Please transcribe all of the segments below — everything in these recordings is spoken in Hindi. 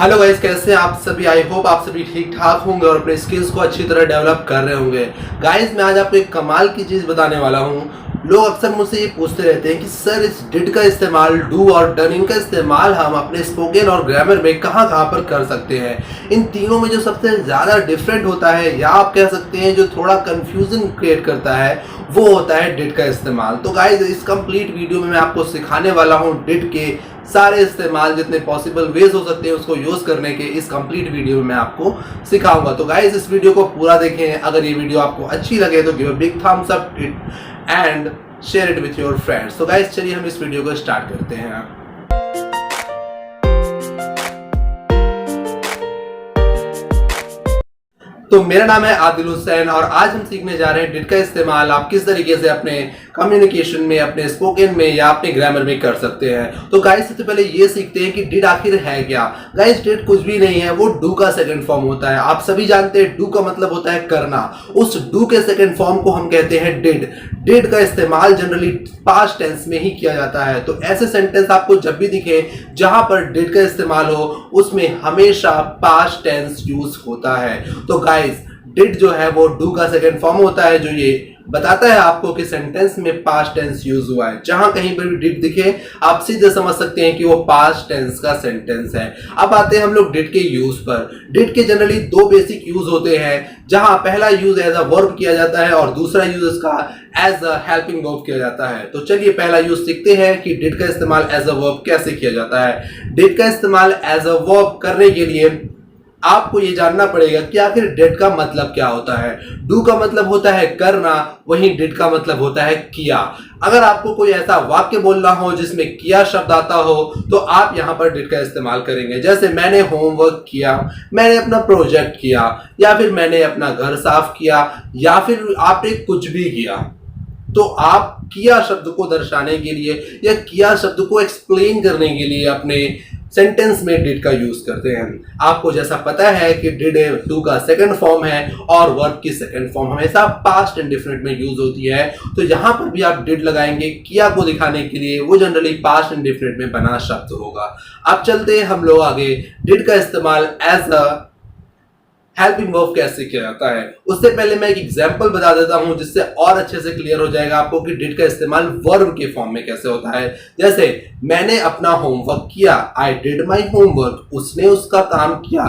हेलो गाइस, कैसे हैं आप सभी। आई होप आप सभी ठीक ठाक होंगे और अपने स्किल्स को अच्छी तरह डेवलप कर रहे होंगे। गाइस, मैं आज आपको एक कमाल की चीज़ बताने वाला हूँ। लोग अक्सर मुझसे ये पूछते रहते हैं कि सर, इस डिड का इस्तेमाल, डू और डन, इनका इस्तेमाल हम अपने स्पोकन और ग्रामर में कहाँ कहाँ पर कर सकते हैं। इन तीनों में जो सबसे ज़्यादा डिफरेंट होता है, या आप कह सकते हैं जो थोड़ा कन्फ्यूजन क्रिएट करता है, वो होता है डिड का इस्तेमाल। तो गाइस, इस कंप्लीट वीडियो में मैं आपको सिखाने वाला हूँ डिड के सारे इस्तेमाल, जितने पॉसिबल वेज हो सकते हैं उसको यूज करने के। इस कंप्लीट वीडियो में मैं आपको सिखाऊंगा। तो गाइस, इस वीडियो को पूरा देखें। अगर ये वीडियो आपको अच्छी लगे तो give a big thumbs up and share it with your friends. तो गाइस, चलिए हम इस वीडियो को स्टार्ट करते हैं। तो मेरा नाम है आदिल हुसैन और आज हम सीखने जा रहे हैं डिड का इस्तेमाल आप किस तरीके से अपने कम्युनिकेशन में, अपने स्पोकन में या अपने ग्रामर में कर सकते हैं। तो गाइस, सबसे पहले ये सीखते हैं कि डिड आखिर है क्या। गाइस, डिड कुछ भी नहीं है, वो डू का सेकंड फॉर्म होता है। आप सभी जानते हैं डू का मतलब होता है करना। उस डू के सेकंड फॉर्म को हम कहते हैं डिड। डिड का इस्तेमाल जनरली पास्ट टेंस में ही किया जाता है। तो ऐसे सेंटेंस आपको जब भी दिखे जहां पर डिड का इस्तेमाल हो, उसमें हमेशा पास्ट टेंस यूज होता है। तो गाइस, डिड जो है वो डू का सेकंड फॉर्म होता है, जो ये बताता है आपको कि सेंटेंस में पास्ट टेंस यूज हुआ है। जहां कहीं पर भी डिड दिखे, आप सीधे समझ सकते हैं कि वो पास्ट टेंस का सेंटेंस है। अब आते हैं हम लोग डिड के यूज पर। डिड के जनरली दो बेसिक यूज होते हैं, जहां पहला यूज एज अ वर्ब किया जाता है और दूसरा यूज इसका एज अ हेल्पिंग वर्ब किया जाता है। तो चलिए पहला यूज सीखते हैं कि डिड का इस्तेमाल एज अ वर्ब कैसे किया जाता है। डिड का इस्तेमाल एज अ वर्ब करने के लिए आपको ये जानना पड़ेगा कि आखिर डिड का मतलब क्या होता है। डू का मतलब होता है करना, वहीं डिड का मतलब होता है किया। अगर आपको कोई ऐसा वाक्य बोलना हो जिसमें किया शब्द आता हो, तो आप यहां पर डिड का इस्तेमाल करेंगे। जैसे मैंने होमवर्क किया, मैंने अपना प्रोजेक्ट किया, या फिर मैंने अपना घर साफ किया, या फिर आपने कुछ भी किया। तो आप किया शब्द को दर्शाने के लिए या किया शब्द को एक्सप्लेन करने के लिए अपने सेंटेंस में डिड का यूज करते हैं। आपको जैसा पता है कि डिड डू का सेकंड फॉर्म है और वर्ब की सेकंड फॉर्म हमेशा पास्ट इंडेफिनिट में यूज होती है। तो यहां पर भी आप डिड लगाएंगे किया को दिखाने के लिए, वो जनरली पास्ट इंडेफिनिट में बना शब्द होगा। अब चलते हैं हम लोग आगे। डिड का इस्तेमाल एज अ हेल्पिंग वर्ब कैसे किया जाता है, उससे पहले मैं एक एग्जांपल बता देता हूं जिससे और अच्छे से क्लियर हो जाएगा आपको कि डिड का इस्तेमाल वर्ब के फॉर्म में कैसे होता है। जैसे मैंने अपना होमवर्क किया, आई डिड माई होमवर्क। उसने उसका काम किया,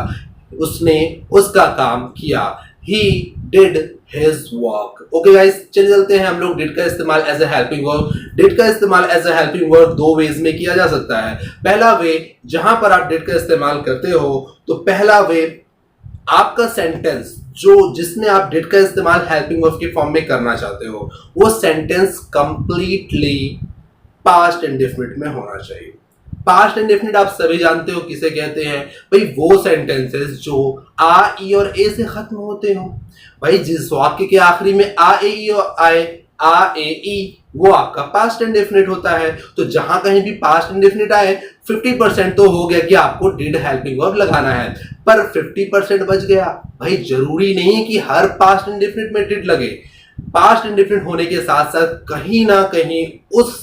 उसने उसका काम किया। He did his work. Okay guys, चलिए चलते हैं हम लोग डिड का इस्तेमाल as a helping verb. Did का इस्तेमाल एज अ हेल्पिंग वर्ब दो वेज में किया जा सकता है। पहला वे, जहां पर आप डिड का इस्तेमाल करते हो, तो पहला वे, आपका सेंटेंस जिसमें आप डिड का इस्तेमाल हेल्पिंग वर्ब के फॉर्म में करना चाहते हो, वो सेंटेंस कंप्लीटली पास्ट इंडेफिनिट में होना चाहिए। पास्ट इंडेफिनिट आप सभी जानते हो किसे कहते हैं। भाई, वो सेंटेंसेस जो आ, ई और ए से खत्म होते हो। भाई, जिस वाक्य के आखिरी में आ, ए, ई और आए, आ, ए, ई, वो आपका पास्ट इंडेफिनिट होता है। तो जहां कहीं भी पास्ट इंडेफिनिट आए, 50% तो हो गया कि आपको डिड हेल्पिंग वर्ब लगाना है, पर 50% बच गया। भाई, जरूरी नहीं कि हर पास्ट इंडेफिनिट में डिड लगे। पास्ट इंडेफिनिट होने के साथ साथ कहीं ना कहीं उस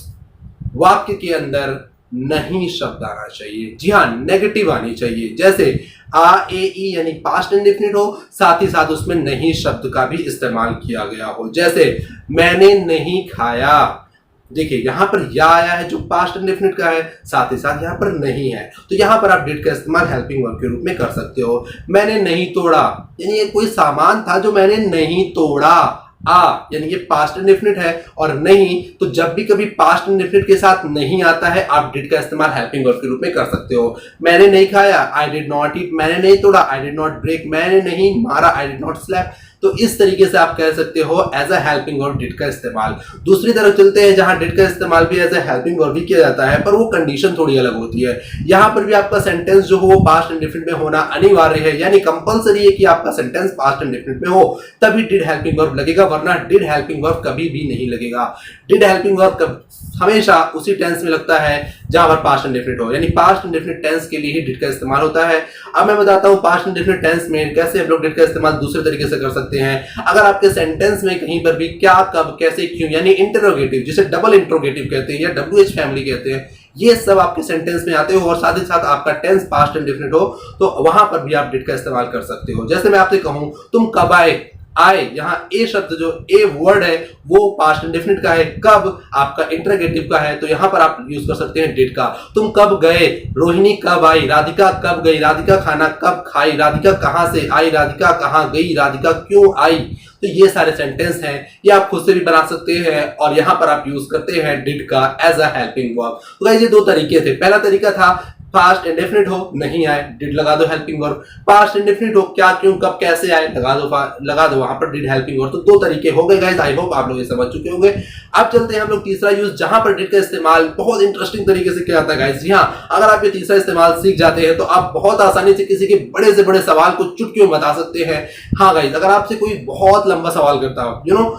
वाक्य के अंदर नहीं शब्द आना चाहिए। जी हाँ, नेगेटिव आनी चाहिए। जैसे आ, ए, ई यानी पास्ट इंडेफिनिट हो, साथ ही साथ उसमें नहीं शब्द का भी इस्तेमाल किया गया हो। जैसे मैंने नहीं खाया, देखिए यहां पर या आया है जो पास्ट इंडेफिनिट का है, साथ ही साथ यहां पर नहीं है। तो यहां पर आप डिड का इस्तेमाल हेल्पिंग वर्ब के रूप में कर सकते हो। मैंने नहीं तोड़ा, यानी ये कोई सामान था जो मैंने नहीं तोड़ा। आ यानी ये पास्ट इंडेफिनिट है, और नहीं, तो जब भी कभी पास्ट इंडेफिनिट के साथ नहीं आता है, आप डिड का इस्तेमाल हेल्पिंग वर्ब के रूप में कर सकते हो। मैंने नहीं खाया, आई डिड नॉट ईट। मैंने नहीं तोड़ा, आई डिड नॉट ब्रेक। मैंने नहीं मारा, आई डिड नॉट स्लैप। तो इस तरीके से आप कह सकते हो as a helping verb did का इस्तेमाल। दूसरी तरफ चलते हैं जहां डिड का इस्तेमाल भी एज अ हेल्पिंग वर्ब भी किया जाता है, पर वो कंडीशन थोड़ी अलग होती है। यहां पर भी आपका सेंटेंस जो हो वो पास्ट इंडेफिनिट में होना अनिवार्य है, यानी कंपलसरी है कि आपका सेंटेंस पास्ट इंडेफिनिट में हो, तभी डिड हेल्पिंग वर्ब लगेगा, वरना डिड हेल्पिंग वर्ब कभी भी नहीं लगेगा। डिड हेल्पिंग वर्ब हमेशा उसी टेंस में लगता है जहां पर पास्ट इंडेफिनिट हो, यानी पास्ट इंडेफिनिट टेंस के लिए ही डिड का इस्तेमाल होता है। अब मैं बताता हूं पास्ट इंडेफिनिट टेंस में कैसे हम लोग डिड का इस्तेमाल दूसरे तरीके से कर सकते हैं। अगर आपके सेंटेंस में कहीं पर भी क्या, कब, कैसे, क्यों, यानी इंटरोगेटिव, जिसे डबल इंटरोगेटिव कहते हैं या WH फैमिली कहते हैं, ये सब आपके सेंटेंस में आते हो और साथ ही साथ आपका टेंस पास्ट इंडेफिनिट हो तो वहां पर भी आप डिड का इस्तेमाल कर सकते हो। जैसे मैं आपसे कहूं तुम कब आए, आए, यहाँ ए शब्द जो ए वर्ड है वो पास्ट इंडेफिनिट का है, कब आपका इंटरोगेटिव का है, तो यहां पर आप यूज कर सकते हैं डिड का। तुम कब गए, रोहिणी कब आई, राधिका कब गई, राधिका खाना कब खाई, राधिका कहां से आई, राधिका कहां गई, राधिका क्यों आई। तो ये सारे सेंटेंस हैं, ये आप खुद से भी बना सकते हैं और यहां पर आप यूज करते हैं डिड का एज अ हेल्पिंग वर्ब। तो गाइस ये दो तरीके थे। पहला तरीका था पास्ट इंडेफिनिट हो, नहीं आए, डिड लगा दो हेल्पिंग वर्ब। पास्ट इंडेफिनिट हो, क्या क्यों कब कैसे आए, लगा दो वहां पर डिड हेल्पिंग वर्ब। तो दो तरीके हो गए गाइस, आई होप आप लोग ये समझ चुके होंगे। अब चलते हैं हम लोग तीसरा यूज, जहां पर डिड का इस्तेमाल बहुत इंटरेस्टिंग तरीके से किया जाता है गाइस। जी हाँ, अगर आप ये तीसरा इस्तेमाल सीख जाते हैं तो आप बहुत आसानी से किसी के बड़े से बड़े सवाल को चुटकियों में बता सकते हैं। हाँ गाइस, अगर आपसे कोई बहुत लंबा सवाल करता हो, यू नो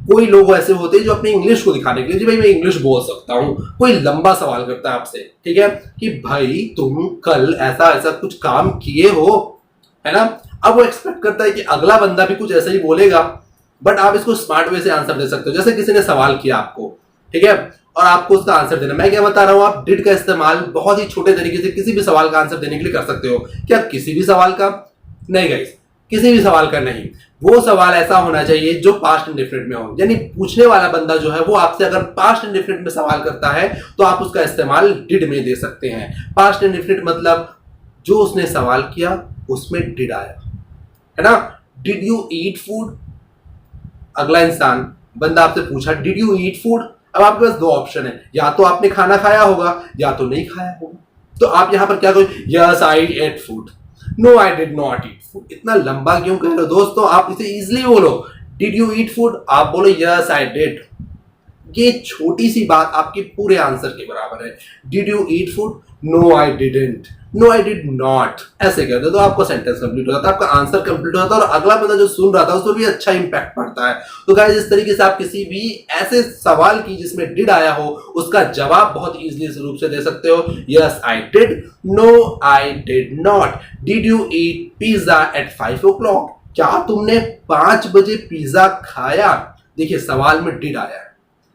कोई लोग ऐसे होते हैं जो अपनी इंग्लिश को दिखाने के लिए, जी भाई मैं इंग्लिश बोल सकता हूं, कोई लंबा सवाल करता है आपसे, ठीक है, कि भाई तुम कल ऐसा ऐसा कुछ काम किए हो, है ना। अब वो एक्सपेक्ट करता है कि अगला बंदा भी कुछ ऐसा ही बोलेगा, बट आप इसको स्मार्ट वे से आंसर दे सकते हो। जैसे किसी ने सवाल किया आपको, ठीक है, और आपको उसका आंसर देना, मैं क्या बता रहा हूं, आप डिड का इस्तेमाल बहुत ही छोटे तरीके से किसी भी सवाल का आंसर देने के लिए कर सकते हो। क्या किसी भी सवाल का? नहीं गाइस, किसी भी सवाल का नहीं, वो सवाल ऐसा होना चाहिए जो पास्ट इंडेफिनिट में हो, यानी पूछने वाला बंदा जो है वो आपसे अगर पास्ट इंडेफिनिट में सवाल करता है तो आप उसका इस्तेमाल डिड में दे सकते हैं। पास्ट इंडेफिनिट मतलब जो उसने सवाल किया उसमें डिड आया, है ना। डिड यू ईट फूड, अगला इंसान बंदा आपसे पूछा डिड यू ईट फूड, अब आपके पास दो ऑप्शन है, या तो आपने खाना खाया होगा या तो नहीं खाया होगा। तो आप यहां पर क्या करोगे, yes I ate food, no I did not eat food. इतना लंबा क्यों कह रहे हो दोस्तों, आप इसे इजीली बोलो, डिड यू ईट फूड, आप बोलो यस आई डिड। ये छोटी सी बात आपके पूरे आंसर के बराबर है। Did you eat food, no I didn't, no I did not, ऐसे कहते हो तो आपका सेंटेंस कंप्लीट हो जाता है, आपका आंसर कंप्लीट हो जाता है और अगला बंदा जो सुन रहा था उस पर भी अच्छा इंपैक्ट पड़ता है। तो गाइस इस तरीके से आप किसी भी ऐसे सवाल की जिसमें डिड आया हो उसका जवाब बहुत इजीली रूप से दे सकते हो। Yes I did, no I did not, did you eat pizza at 5 o'clock, क्या तुमने 5 बजे पिज्जा खाया। देखिए सवाल में डिड आया है,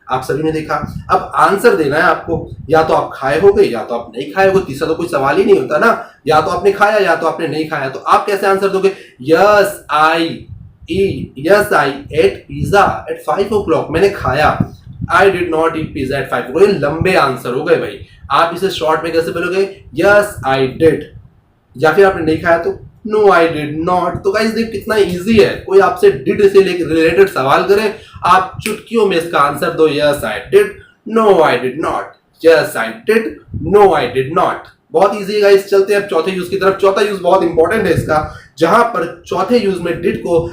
आप सभी ने देखा। अब आंसर देना है आपको, या तो आप खाए होगे या तो आप नहीं खाए होगे, तीसरा तो कोई सवाल ही नहीं होता ना, या तो आपने खाया या तो आपने नहीं खाया। तो आप कैसे आंसर दोगे, yes I ate pizza at 5 o'clock, मैंने खाया, I did not eat pizza at 5 o'clock। ये लंबे आंसर हो गए भाई, आप इसे शॉर्ट में कैसे बोलोगे, यस आई डिड, या फिर आपने नहीं खाया तो नो आई डिड नॉट। तो गाइस देख कितना इजी है, कोई आपसे डिड से रिलेटेड सवाल करे, आप चुटकियों में इसका आंसर दो, yes I did, no I did not, yes I did, no I did not. बहुत इजी है गाइस। चलते हैं अब चौथे यूज की तरफ। चौथा यूज बहुत इंपॉर्टेंट है इसका, जहां पर चौथे यूज में डिड को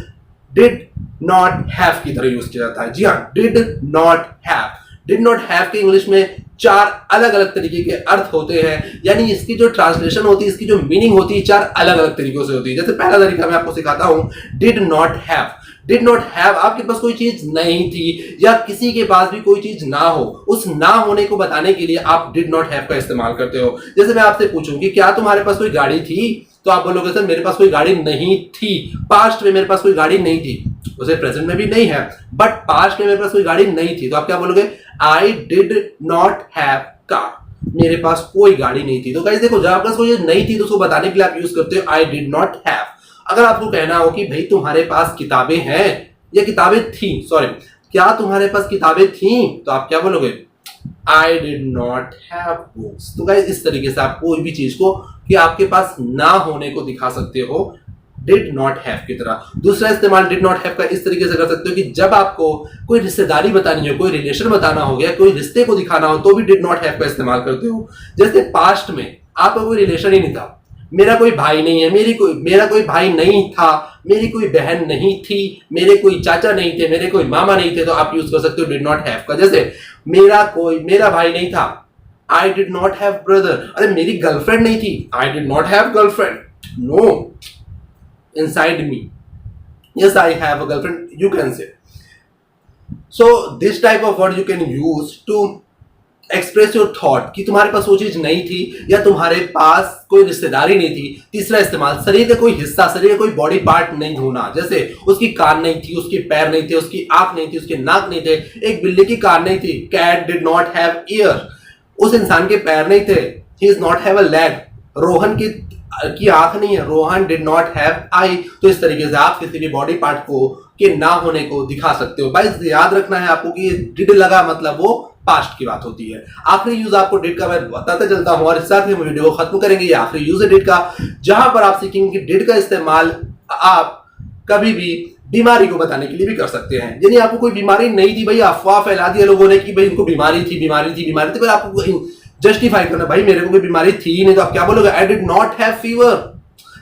डिड नॉट हैव की तरह यूज किया जाता है। जी हाँ, did not have. Did not have के इंग्लिश में 4 अलग अलग तरीके के अर्थ होते हैं, यानी इसकी जो ट्रांसलेशन होती है, इसकी जो मीनिंग होती है 4 अलग अलग तरीकों से होती है। जैसे पहला तरीका मैं आपको सिखाता हूं, did not have. Did not have, आपके पास कोई चीज नहीं थी या किसी के पास भी कोई चीज ना हो, उस ना होने को बताने के लिए आप डिड नॉट हैव का इस्तेमाल करते हो। जैसे मैं आपसे पूछूं कि क्या तुम्हारे पास कोई गाड़ी थी, तो आप बोलोगे सर मेरे पास कोई गाड़ी नहीं थी, पास्ट में मेरे पास कोई गाड़ी नहीं थी, उसे प्रेजेंट में भी नहीं है, बट पास्ट में मेरे पास कोई गाड़ी नहीं थी, तो आप क्या बोलोगे, आई डिड नॉट हैव कार, मेरे पास कोई गाड़ी नहीं थी। तो गाइस देखो, जब आपके पास कोई नहीं थी तो उसको बताने के लिए आप यूज करते हो आई डिड नॉट हैव। अगर आपको कहना हो कि भाई तुम्हारे पास किताबें हैं या किताबें थी, सॉरी, क्या तुम्हारे पास किताबें थी, तो आप क्या बोलोगे, आई डिड नॉट हैव बुक्स। तो गाइस इस तरीके से आप कोई भी चीज को कि आपके पास ना होने को दिखा सकते हो डिड नॉट हैव की तरह। दूसरा इस्तेमाल डिड नॉट हैव का इस तरीके से कर सकते हो कि जब आपको कोई रिश्तेदारी बतानी हो, कोई रिलेशन बताना हो गया, कोई रिश्ते को दिखाना हो, तो भी डिड नॉट हैव का इस्तेमाल करते हो। जैसे पास्ट में आपका कोई रिलेशन ही नहीं था, मेरा कोई भाई नहीं है, मेरा कोई भाई नहीं था, मेरी कोई बहन नहीं थी, मेरे कोई चाचा नहीं थे, मेरे कोई मामा नहीं थे, तो आप यूज कर सकते हो डिड नॉट हैव का। जैसे मेरा भाई नहीं था, I did not have brother. अरे मेरी गर्लफ्रेंड नहीं थी, I did not have girlfriend. No, inside me, yes I have a girlfriend, you can say. So this type of word you can use to express your thought कि तुम्हारे पास वो चीज नहीं थी या तुम्हारे पास कोई रिश्तेदारी नहीं थी। तीसरा इस्तेमाल, शरीर का कोई हिस्सा, शरीर का कोई बॉडी पार्ट नहीं होना, जैसे उसकी कान नहीं थी, उसके पैर नहीं थे, उसकी आंख नहीं थी, उसके नाक नहीं थे। एक बिल्ली की कान नहीं थी, cat did not have ear. उस इंसान के पैर नहीं थे, he is not have a leg, Rohan की आंख नहीं है, Rohan did not have eye. तो इस तरीके से आप किसी भी बॉडी पार्ट को के ना होने को दिखा सकते हो। भाई याद रखना है आपको कि डिड लगा मतलब वो पास्ट की बात होती है। आखिरी यूज आपको डिड का मैं बताता चलता हूं और इस साथ ही हम वीडियो को खत्म करेंगे। ये आखिरी यूज है डिड का, जहां पर आप सीखेंगे कि डिड का इस्तेमाल आप कभी भी बीमारी को बताने के लिए भी कर सकते हैं। यानी आपको कोई बीमारी नहीं थी, भाई अफवाह फैला दिया लोगों ने कि भाई इनको बीमारी थी, फिर आपको जस्टिफाई करना, भाई मेरे को कोई बीमारी थी ही नहीं, तो आप क्या बोलोगे? आई डिड नॉट हैव फीवर,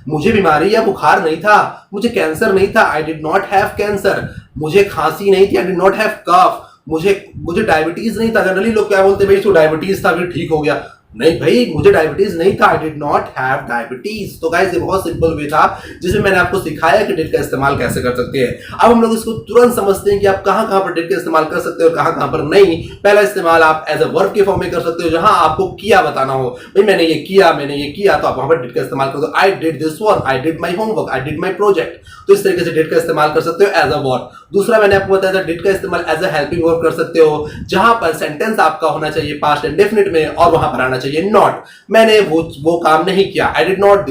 मुझे बीमारी या बुखार नहीं था, मुझे कैंसर नहीं था, I did not have cancer, मुझे खांसी नहीं थी, I did not have cough, मुझे डायबिटीज नहीं था। जनरली लोग क्या बोलते हैं, भाई इसको डायबिटीज था फिर ठीक हो गया। नहीं भाई, मुझे डायबिटीज नहीं था, I did not have diabetes. तो गाइस ये बहुत सिंपल वे था जिसमें मैंने आपको सिखाया कि डिड का इस्तेमाल कैसे कर सकते हैं। अब हम लोग इसको तुरंत समझते हैं कि आप कहां कहां पर डिड का इस्तेमाल कर सकते हो और कहां कहां पर नहीं। पहला इस्तेमाल आप एज अ वर्ब के फॉर्म में कर सकते हो, जहां आपको किया बताना हो, भाई मैंने ये किया, तो आप वहां पर डिड का इस्तेमाल कर दो। I did this work, I did my homework, I did my project. तो इस तरीके से डिड का इस्तेमाल कर सकते हो एज अ वर्ब। दूसरा मैंने आपको बताया था, डिड का इस्तेमाल एज अ हेल्पिंग वर्ब कर सकते हो, जहां पर सेंटेंस आपका होना चाहिए पास्ट इंडेफिनिट में और वहां पर आना चाहिए नॉट। मैंने वो काम नहीं किया, आई did not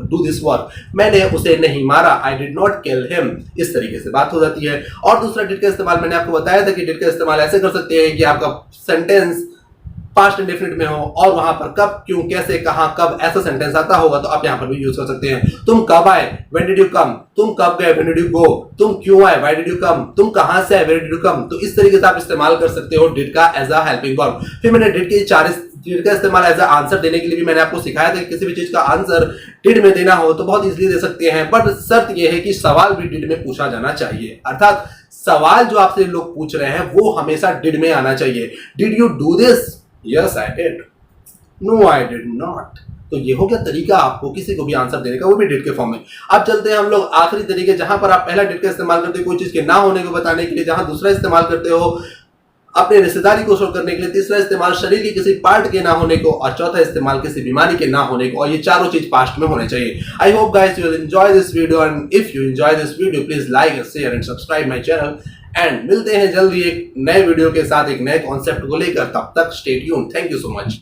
do this work, मैंने उसे नहीं मारा, आई डिड नॉट किल हिम। इस तरीके से बात हो जाती है। और दूसरा डिड का इस्तेमाल मैंने आपको बताया था कि डिड का इस्तेमाल ऐसे कर सकते हैं कि आपका सेंटेंस पास्ट इंडेफिनिट में हो और वहां पर कब, क्यों, कैसे, कहां, कब ऐसा सेंटेंस आता होगा तो आप यहां पर भी यूज कर सकते हैं। तुम कब आए, व्हेन डिड यू कम, तुम कब गए, व्हेन डिड यू गो, तुम क्यों आए, व्हाई डिड यू कम, तुम कहां से आए, वेयर डिड यू कम। तो इस तरीके से आप इस्तेमाल कर सकते हो डिड का एज अ हेल्पिंग वर्ब। फिर मैंने डिड का इस्तेमाल एज अ आंसर देने के लिए भी मैंने आपको सिखाया था कि किसी भी चीज का आंसर डिड में देना हो तो बहुत इजीली दे सकते हैं, बट शर्त यह है कि सवाल भी डिड में पूछा जाना चाहिए। अर्थात सवाल जो आपसे लोग पूछ रहे हैं वो हमेशा डिड में आना चाहिए। Did you do this, yes I did, no I did not. तो ये हो गया तरीका आपको किसी को भी आंसर देने का, वो भी डिड के फॉर्म में। अब चलते हैं हम लोग आखिरी तरीके, जहां पर आप पहला डिड का इस्तेमाल करते हो कोई चीज के ना होने को बताने के लिए, जहां दूसरा इस्तेमाल करते हो अपने रिश्तेदारी को शो करने के लिए, तीसरा इस्तेमाल शरीर के किसी पार्ट के ना होने को, और चौथा इस्तेमाल किसी बीमारी के ना होने को। और ये चारों चीज पास्ट में होने चाहिए। I hope guys you will enjoy this video, and if you enjoy this video please like, share and subscribe my channel. And मिलते हैं जल्दी एक नए वीडियो के साथ, एक नए कॉन्सेप्ट को लेकर। तब तक stay tuned. Thank you so much.